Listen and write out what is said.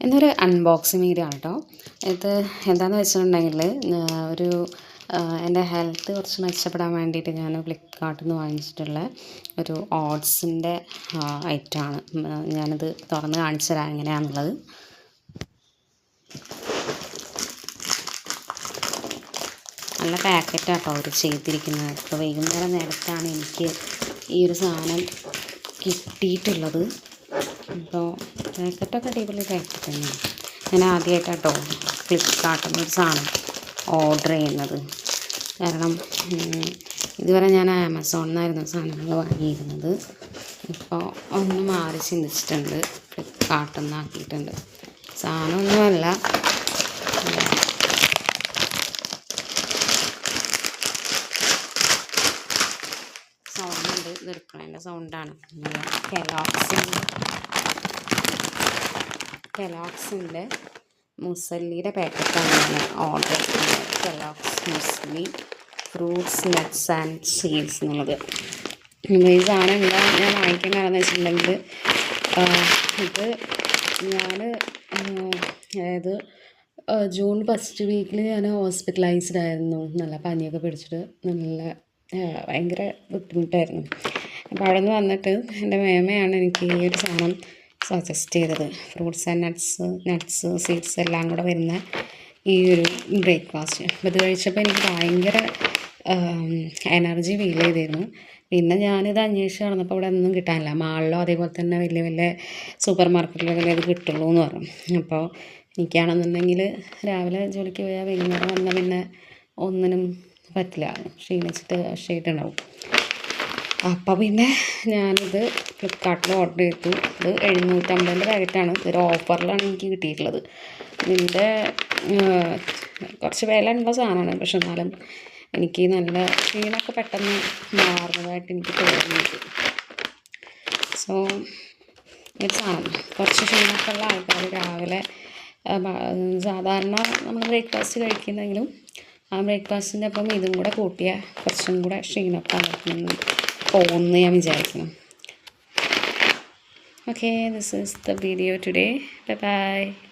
ഇന്നൊരു unboxing video ആണ് കേട്ടോ. ഇത് എന്താണെന്ന് വെച്ചിട്ടുണ്ടെങ്കിൽ ഒരു എൻ്റെ ഹെൽത്ത് കുറച്ച് മെച്ചപ്പെടാൻ വേണ്ടിയിട്ട് ഞാൻ ഫ്ലിപ്കാർട്ടിൽ നിന്ന് വാങ്ങിച്ചിട്ടുള്ള ഒരു ഓട്സിൻ്റെ ഐറ്റമാണ്. ഞാനത് തുറന്ന് കാണിച്ചു തരാം എങ്ങനെയാണെന്നുള്ളത്. നല്ല പാക്കറ്റാട്ടോ അവർ ചെയ്തിരിക്കുന്നത്. ഇപ്പോൾ വൈകുന്നേരം നേരത്താണ് എനിക്ക് ഈ ഒരു സാധനം കിട്ടിയിട്ടുള്ളത്. അപ്പോൾ പാക്കറ്റൊക്കെ അടിപൊളി പാക്കറ്റ് തന്നെയാണ്. ഞാൻ ആദ്യമായിട്ടാട്ടോ ഫ്ലിപ്കാർട്ടിൽ നിന്ന് ഒരു സാധനം ഓർഡർ ചെയ്യുന്നത്. കാരണം ഇതുവരെ ഞാൻ ആമസോണിൽ നിന്നായിരുന്നു സാധനങ്ങൾ വാങ്ങിയിരുന്നത്. ഇപ്പോൾ ഒന്ന് മാറി ചിന്തിച്ചിട്ടുണ്ട്, ഫ്ലിപ്കാർട്ടിൽ നിന്ന് ആക്കിയിട്ടുണ്ട്. സാധനമൊന്നുമല്ല, സൗണ്ടുണ്ട്. ഇത് എടുക്കണതിൻ്റെ സൗണ്ടാണ്. കെലോഗ്സിൻ്റെ മുസല്ലിയുടെ പാക്കറ്റാണ് ഞാൻ ഓർഡർ ചെയ്യുന്നത്. കെലോഗ്സ് മുസ്ലി ഫ്രൂട്ട്സ് നട്ട്സ് ആൻഡ് സീഡ്സ് എന്നുള്ളത്. ഈ സാധനം എന്താ ഞാൻ വാങ്ങിക്കേണ്ടതെന്ന് വെച്ചിട്ടുണ്ടെങ്കിൽ, ഇത് ഞാൻ അതായത് ജൂൺ ഫസ്റ്റ് വീക്കിൽ ഞാൻ ഹോസ്പിറ്റലൈസ്ഡ് ആയിരുന്നു. നല്ല പനിയൊക്കെ പിടിച്ചിട്ട് നല്ല ഭയങ്കര ബുദ്ധിമുട്ടായിരുന്നു. അപ്പോൾ അവിടെ നിന്ന് വന്നിട്ട് എൻ്റെ മേമയാണ് എനിക്ക് ഈ ഒരു സാധനം സജസ്റ്റ് ചെയ്തത്. ഫ്രൂട്ട്സ് ആൻഡ് നട്ട്സ് സീഡ്സ് എല്ലാം കൂടെ വരുന്ന ഈ ഒരു ബ്രേക്ക്ഫാസ്റ്റ്. അപ്പോൾ ഇത് കഴിച്ചപ്പോൾ എനിക്ക് ഭയങ്കര എനർജി ഫീൽ ചെയ്തിരുന്നു. പിന്നെ ഞാനിത് അന്വേഷിച്ച് നടന്നപ്പോൾ ഇവിടെ ഒന്നും കിട്ടാനില്ല. മാളിലോ അതേപോലെ തന്നെ വലിയ വലിയ സൂപ്പർ മാർക്കറ്റിലൊക്കെ ഇത് കിട്ടുള്ളൂ എന്ന് പറഞ്ഞു. അപ്പോൾ എനിക്കാണെന്നുണ്ടെങ്കിൽ രാവിലെ ജോലിക്ക് പോയാൽ വൈകുന്നേരം വന്നാൽ പിന്നെ ഒന്നിനും പറ്റില്ല, ക്ഷീണിച്ചിട്ടുണ്ടാവും. അപ്പോൾ പിന്നെ ഞാനിത് ഫ്ലിപ്കാർട്ടിൽ ഓർഡർ ചെയ്തു. ഇത് 750 പാക്കറ്റാണ്. ഇതൊരു ഓഫറിലാണ് എനിക്ക് കിട്ടിയിട്ടുള്ളത്. ഇതിൻ്റെ കുറച്ച് വില ഉള്ള സാധനമാണ്, പക്ഷെ എന്നാലും എനിക്ക് നല്ല ക്ഷീണമൊക്കെ പെട്ടെന്ന് മാറുന്നതായിട്ട് എനിക്ക് തോന്നിയിട്ട്. സോ ഒരു സാധനം കുറച്ച് ക്ഷീണമൊക്കെ ഉള്ള ആൾക്കാർ രാവിലെ സാധാരണ നമ്മൾ ബ്രേക്ക്ഫാസ്റ്റ് കഴിക്കുന്നെങ്കിലും ആ ബ്രേക്ക്ഫാസ്റ്റിൻ്റെ ഒപ്പം ഇതും കൂടെ കൂട്ടിയാൽ കുറച്ചും കൂടെ ക്ഷീണമൊക്കെ പോകുമെന്ന് ഞാൻ വിചാരിക്കുന്നു. Okay, this is the video today. Bye bye.